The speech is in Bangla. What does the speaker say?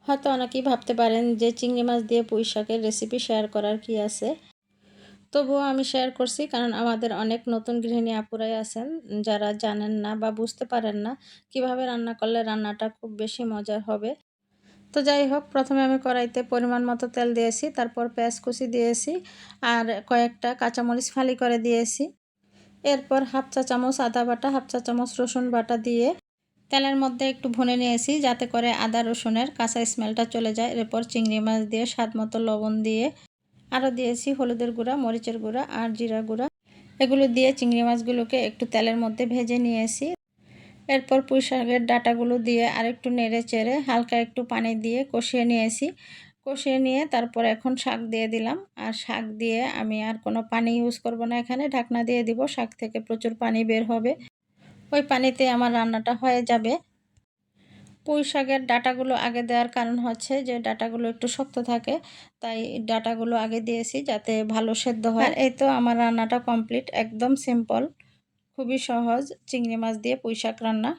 হয়তো অনেকেই ভাবতে পারেন যে চিংড়ি মাছ দিয়ে পুঁই শাকের রেসিপি শেয়ার করার কি আছে। তবুও আমি শেয়ার করছি কারণ আমাদের অনেক নতুন গৃহিণী আপুরাই আছেন যারা জানেন না বা বুঝতে পারেন না কিভাবে রান্না করলে রান্নাটা খুব বেশি মজার হবে। তো যাই হোক, প্রথমে আমি কড়াইতে পরিমাণ মতো তেল দিয়েছি, তারপর পেঁয়াজ কুচি দিয়েছি আর কয়েকটা কাঁচামরিচ ফালি করে দিয়েছি। এরপর হাফ চা চামচ আদা বাটা, হাফ চা চামচ রসুন বাটা দিয়ে তেলের মধ্যে একটু ভুনে নিয়েছি যাতে করে আদা রসুনের কাঁচা স্মেলটা চলে যায়। এরপর চিংড়ি মাছ দিয়ে স্বাদ মতো লবণ দিয়ে আরও দিয়েছি হলুদের গুঁড়া, মরিচের গুঁড়া আর জিরা গুঁড়া। এগুলো দিয়ে চিংড়ি মাছগুলোকে একটু তেলের মধ্যে ভেজে নিয়েছি। এরপর পুঁই শাকের ডাঁটাগুলো দিয়ে আরেকটু নেড়ে চেড়ে হালকা একটু পানি দিয়ে কষিয়ে নিয়েছি। কষিয়ে নিয়ে তারপর এখন শাক দিয়ে দিলাম। আর শাক দিয়ে আমি আর কোনো পানি ইউজ করব না, এখানে ঢাকনা দিয়ে দিব। শাক থেকে প্রচুর পানি বের হবে, ওই পানিতে আমার রান্নাটা হয়ে যাবে। পুঁই শাকের ডাঁটাগুলো আগে দেওয়ার কারণ হচ্ছে যে ডাঁটাগুলো একটু শক্ত থাকে, তাই ডাঁটাগুলো আগে দিয়েছি যাতে ভালো সেদ্ধ হয়। আর এই তো আমার রান্নাটা কমপ্লিট, একদম সিম্পল, খুবই সহজ চিংড়ি মাছ দিয়ে পুঁই শাক রান্না।